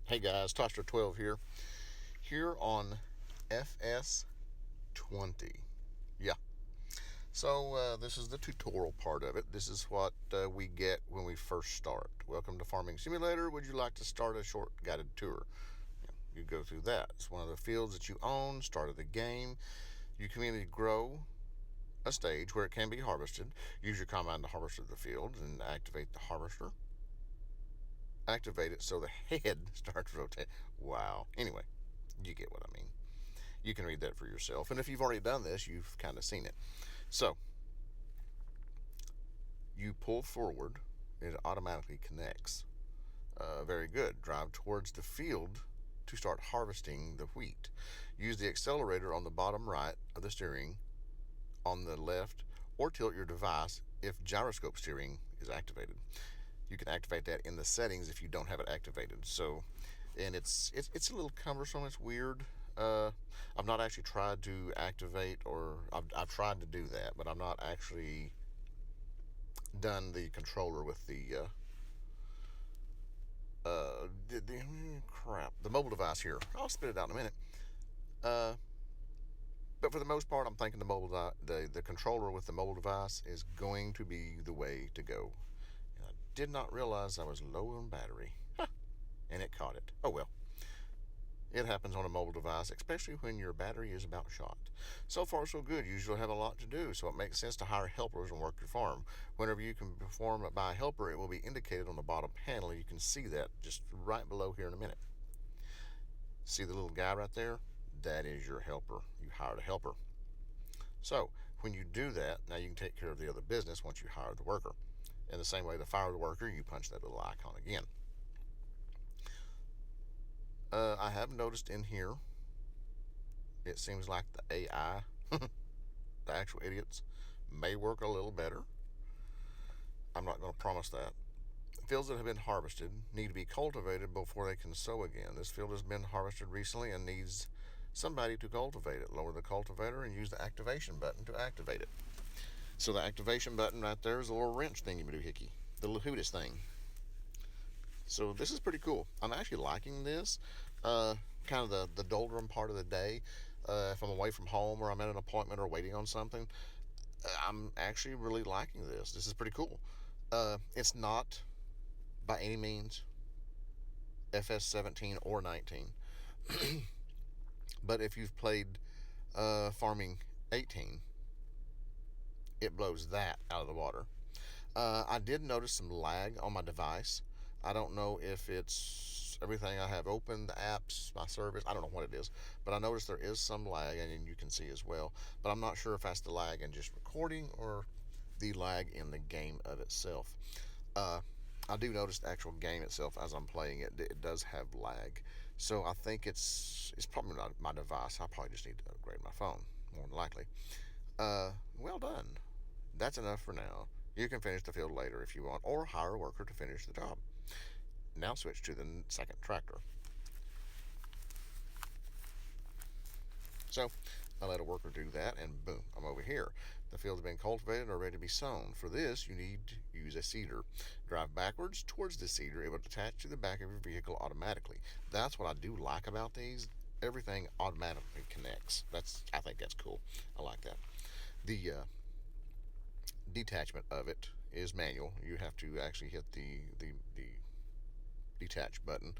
Hey guys, Toaster 12 here on FS20. Yeah. So this is the tutorial part of it. This is what we get when we first start. Welcome to Farming Simulator. Would you like to start a short guided tour? You go through that. It's one of the fields that you own, start of the game. You can immediately grow a stage where it can be harvested. Use your combine to harvest the field and activate the harvester. Activate it so the head starts rotating. Wow. Anyway, you get what I mean. You can read that for yourself. And if you've already done this, you've kind of seen it. So, you pull forward, it automatically connects. Very good. Drive towards the field to start harvesting the wheat. Use the accelerator on the bottom right of the steering on the left, or tilt your device if gyroscope steering is activated. You can activate that in the settings if you don't have it activated. So, and it's a little cumbersome. It's weird. I've not actually tried to activate, or I've tried to do that, but I've not actually done the controller with the mobile device here. I'll spit it out in a minute. But for the most part, I'm thinking the controller with the mobile device is going to be the way to go. And I did not realize I was low on battery. And it caught it. Oh well. It happens on a mobile device, especially when your battery is about shot. So far, so good. You usually have a lot to do, so it makes sense to hire helpers and work your farm. Whenever you can perform by a helper, it will be indicated on the bottom panel. You can see that just right below here in a minute. See the little guy right there? That is your helper. You hired a helper. So, when you do that, now you can take care of the other business once you hire the worker. In the same way to fire the worker, you punch that little icon again. I have noticed in here, it seems like the AI, the actual idiots, may work a little better. I'm not going to promise that. Fields that have been harvested need to be cultivated before they can sow again. This field has been harvested recently and needs somebody to cultivate it. Lower the cultivator and use the activation button to activate it. So the activation button right there is a little wrench thingy-doohickey, the little hootis thing. So this is pretty cool. I'm actually liking this. Kind of the doldrum part of the day. If I'm away from home or I'm at an appointment or waiting on something, I'm actually really liking this. This is pretty cool. It's not by any means FS17 or 19. But if you've played Farming 18, it blows that out of the water. I did notice some lag on my device. I don't know if it's everything I have open, the apps, my service. I don't know what it is, but I noticed there is some lag, and you can see as well. But I'm not sure if that's the lag in just recording or the lag in the game of itself. I do notice the actual game itself as I'm playing it. It does have lag, so I think it's probably not my device. I probably just need to upgrade my phone, more than likely. Well done. That's enough for now. You can finish the field later if you want, or hire a worker to finish the job. Now switch to the second tractor. So I let a worker do that, and boom, I'm over here. The field has been cultivated or ready to be sown. For this, you need to use a seeder. Drive backwards towards the seeder. It will attach to the back of your vehicle automatically. That's what I do like about these. Everything automatically connects. I think that's cool. I like that. The detachment of it is manual. You have to actually hit the detach button,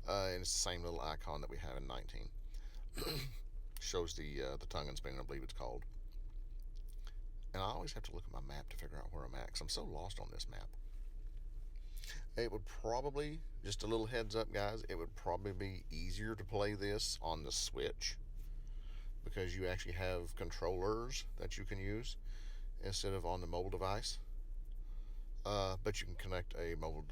and it's the same little icon that we have in 19. Shows the tongue and spinning, I believe it's called. And I always have to look at my map to figure out where I'm at, because I'm so lost on this map. It would probably, just a little heads up guys, it would probably be easier to play this on the Switch, because you actually have controllers that you can use instead of on the mobile device. But you can connect a mobile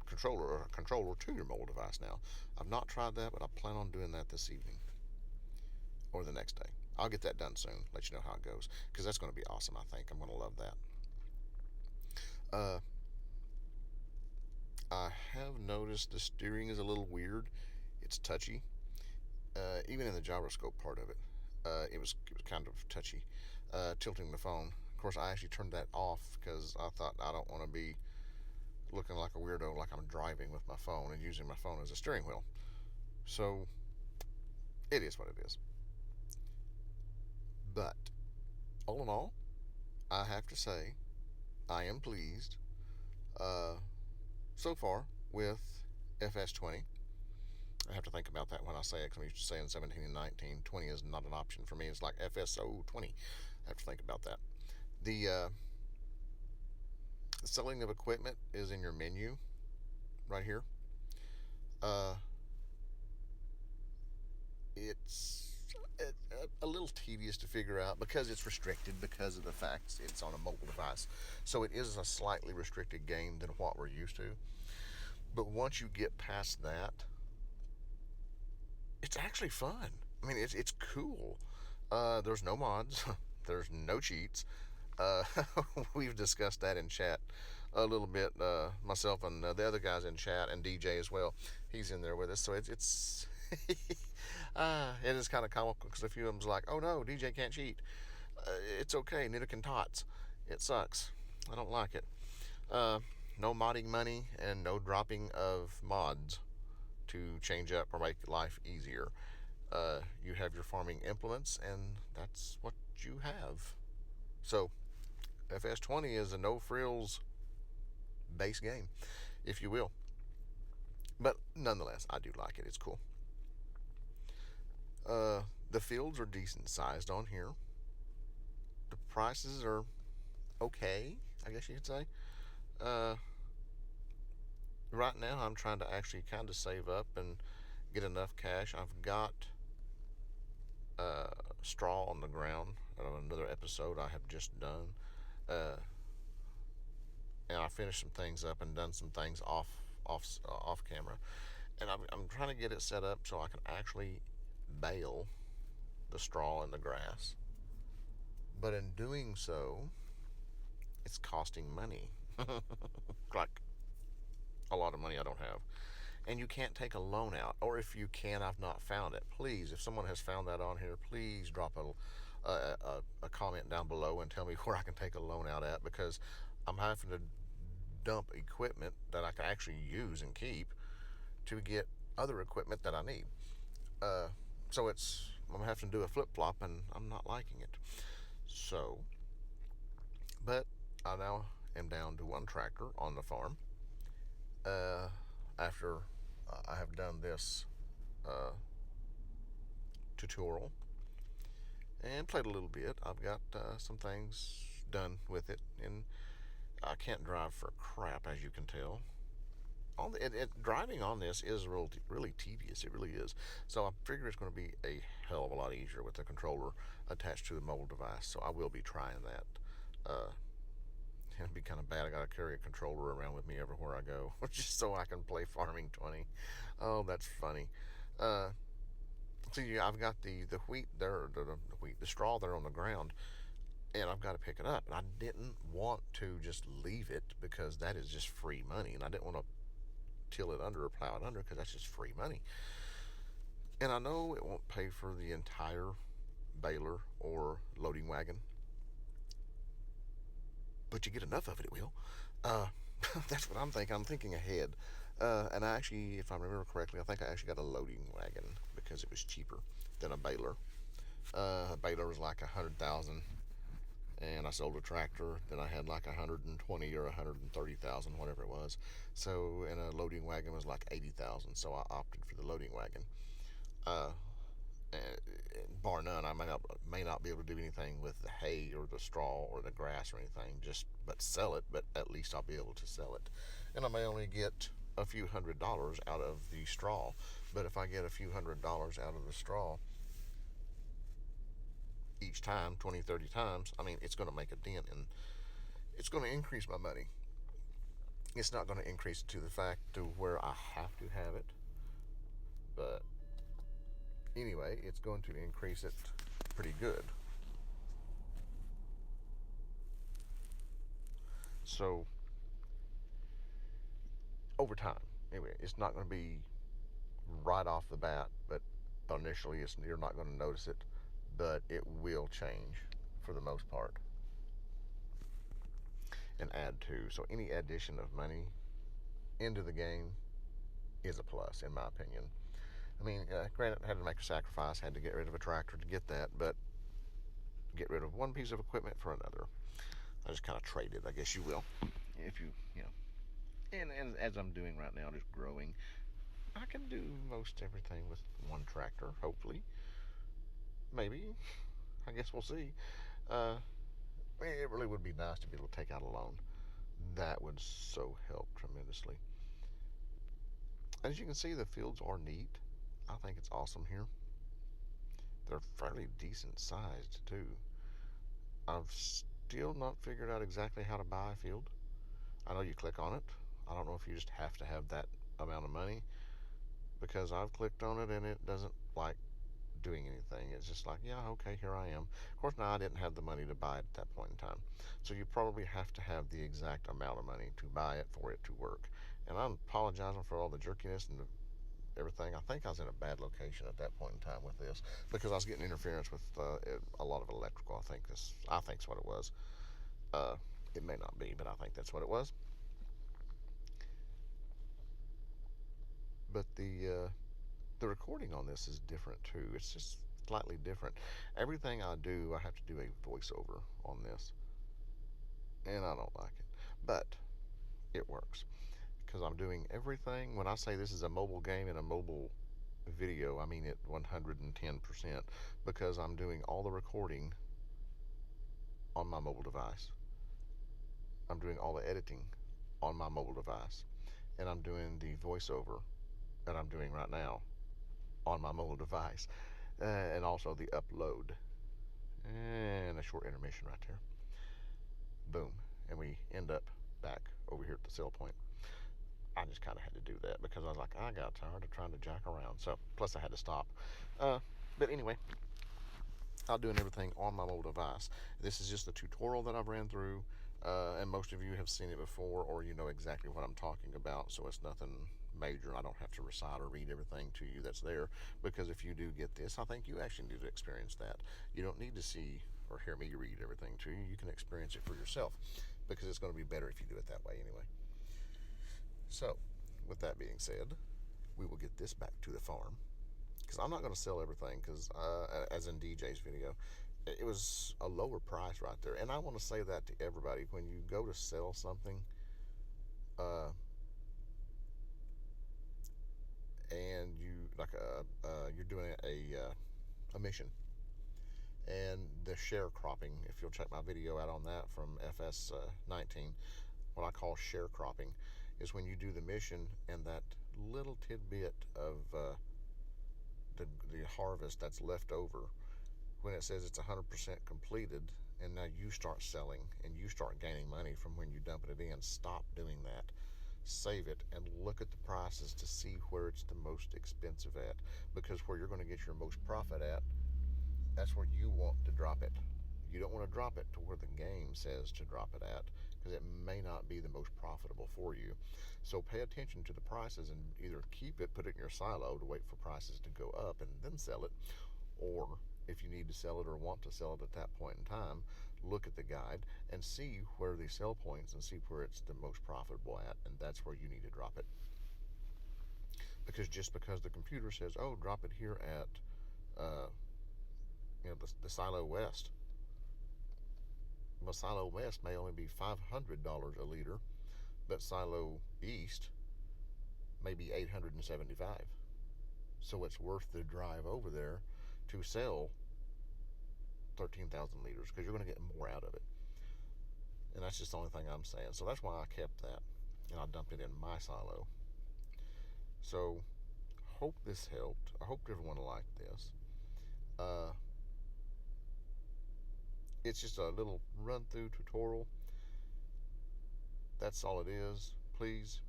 controller or a controller to your mobile device now. I've not tried that, but I plan on doing that this evening or the next day. I'll get that done soon, let you know how it goes, because that's going to be awesome. I think I'm going to love that. I have noticed the steering is a little weird. It's touchy. Even in the gyroscope part of it, it was kind of touchy. Tilting the phone. Of course, I actually turned that off because I thought I don't want to be looking like a weirdo, like I'm driving with my phone and using my phone as a steering wheel. So it is what it is. But all in all, I have to say I am pleased uh, so far with FS20. I have to think about that when I say it, because I'm used to saying 17 and 19. 20 is not an option for me. It's like FS20. I have to think about that. The selling of equipment is in your menu right here. Uh, it's a little tedious to figure out because it's restricted because of the fact it's on a mobile device. So it is a slightly restricted game than what we're used to. But once you get past that, it's actually fun. I mean, it's cool. There's no mods. There's no cheats. Uh, we've discussed that in chat a little bit. Myself and the other guys in chat, and DJ as well. He's in there with us, so it's it is kind of comical because a few of them's like, "Oh no, DJ can't cheat. It's okay, neither can Tots. It sucks. I don't like it." Uh, no modding money and no dropping of mods to change up or make life easier. You have your farming implements, and that's what you have. So FS20 is a no frills base game, if you will. But nonetheless, I do like it. It's cool. The fields are decent sized on here. The prices are okay, I guess you could say. Uh, right now, I'm trying to actually kind of save up and get enough cash. I've got uh, straw on the ground of another episode I have just done. Uh, and I finished some things up and done some things off camera. And I'm trying to get it set up so I can actually bale the straw and the grass. But in doing so, it's costing money. Like a lot of money I don't have. And you can't take a loan out. Or if you can, I've not found it. Please, if someone has found that on here, please drop a comment down below and tell me where I can take a loan out at, because I'm having to dump equipment that I can actually use and keep to get other equipment that I need. Uh, so I'm having to do a flip flop, and I'm not liking it. So, but I now am down to one tractor on the farm. After I have done this uh, tutorial and played a little bit, I've got some things done with it, and I can't drive for crap, as you can tell. Driving on this is really tedious. It really is. So I figure it's going to be a hell of a lot easier with the controller attached to the mobile device. So I will be trying that. It'd be kind of bad. I got to carry a controller around with me everywhere I go, just so I can play Farming 20. Oh, that's funny. Uh, See, I've got the wheat there, the straw there on the ground, and I've got to pick it up. And I didn't want to just leave it because that is just free money, and I didn't want to till it under or plow it under because that's just free money. And I know it won't pay for the entire baler or loading wagon, but you get enough of it, it will. Uh, that's what I'm thinking. I'm thinking ahead. And I actually, if I remember correctly, I think I actually got a loading wagon because it was cheaper than a baler. A baler was like 100,000, and I sold a tractor. Then I had like 120 or 130,000, whatever it was. So, and a loading wagon was like 80,000. So I opted for the loading wagon. Uh, Bar none, I may not be able to do anything with the hay or the straw or the grass or anything, just but sell it. But at least I'll be able to sell it, and I may only get a few $100s out of the straw. But if I get a few $100s out of the straw each time, 20, 30 times, I mean, it's going to make a dent, and it's going to increase my money. It's not going to increase it to the fact to where I have to have it, but anyway, it's going to increase it pretty good. So over time, anyway, it's not going to be right off the bat, but initially you're not going to notice it, but it will change for the most part and add to. So any addition of money into the game is a plus, in my opinion. I mean, granted, I had to make a sacrifice, had to get rid of a tractor to get that, but get rid of one piece of equipment for another. I just kind of traded, I guess you will. If you know, and as I'm doing right now, just growing, I can do most everything with one tractor, hopefully. Maybe. I guess we'll see. Uh, it really would be nice to be able to take out a loan. That would so help tremendously. As you can see, the fields are neat. I think it's awesome here. They're fairly decent sized, too. I've still not figured out exactly how to buy a field. I know you click on it. I don't know if you just have to have that amount of money, because I've clicked on it and it doesn't like doing anything. It's just like, yeah, okay, here I am. Of course, now I didn't have the money to buy it at that point in time. So you probably have to have the exact amount of money to buy it for it to work. And I'm apologizing for all the jerkiness and everything. I think I was in a bad location at that point in time with this, because I was getting interference with a lot of electrical. I think's what it was. Uh, it may not be, but I think that's what it was. But the recording on this is different too. It's just slightly different. Everything I do, I have to do a voiceover on this, and I don't like it, but it works because I'm doing everything. When I say this is a mobile game and a mobile video, I mean it 110%, because I'm doing all the recording on my mobile device. I'm doing all the editing on my mobile device, and I'm doing the voiceover that I'm doing right now on my mobile device, and also the upload. And a short intermission right there. Boom. And we end up back over here at the sell point. I just kind of had to do that because I was like, I got tired of trying to jack around. So, plus I had to stop. But anyway, I'm doing everything on my mobile device. This is just a tutorial that I've ran through, and most of you have seen it before, or you know exactly what I'm talking about, so it's nothing major. I don't have to recite or read everything to you that's there, because if you do get this, I think you actually need to experience that. You don't need to see or hear me read everything to you. You can experience it for yourself, because it's going to be better if you do it that way anyway. So, with that being said, we will get this back to the farm, because I'm not going to sell everything, because as in DJ's video, it was a lower price right there. And I want to say that to everybody: when you go to sell something, uh, and you're doing a mission, and the sharecropping, if you'll check my video out on that from FS19, what I call sharecropping is when you do the mission and that little tidbit of the harvest that's left over, when it says it's 100% completed, and now you start selling and you start gaining money from when you dump it in. Stop doing that. Save it and look at the prices to see where it's the most expensive at, because where you're going to get your most profit at, that's where you want to drop it. You don't want to drop it to where the game says to drop it at, because it may not be the most profitable for you. So pay attention to the prices and either keep it, put it in your silo to wait for prices to go up and then sell it, or if you need to sell it or want to sell it at that point in time, look at the guide and see where the sell points and see where it's the most profitable at, and that's where you need to drop it. Because just because the computer says, oh, drop it here at the Silo West, well, Silo West may only be $500 a liter, but Silo East may be $875. So it's worth the drive over there to sell 13,000 liters, because you're going to get more out of it. And that's just the only thing I'm saying. So that's why I kept that, and I dumped it in my silo. So hope this helped. I hope everyone liked this. It's just a little run through tutorial. That's all it is. Please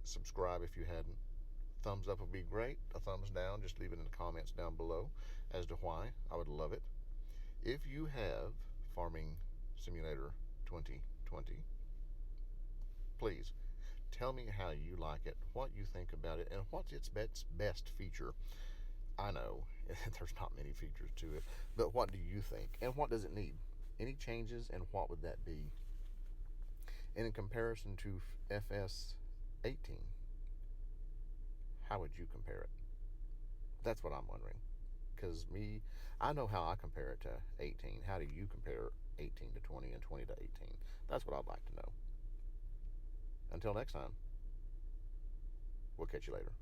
subscribe if you hadn't. Thumbs up would be great. A thumbs down, just leave it in the comments down below as to why. I would love it. If you have Farming Simulator 2020, please tell me how you like it, what you think about it, and what's its best feature. I know there's not many features to it, but what do you think? And what does it need? Any changes, and what would that be? And in comparison to FS 18, how would you compare it? That's what I'm wondering. Because I know how I compare it to 18. How do you compare 18 to 20 and 20 to 18? That's what I'd like to know. Until next time, we'll catch you later.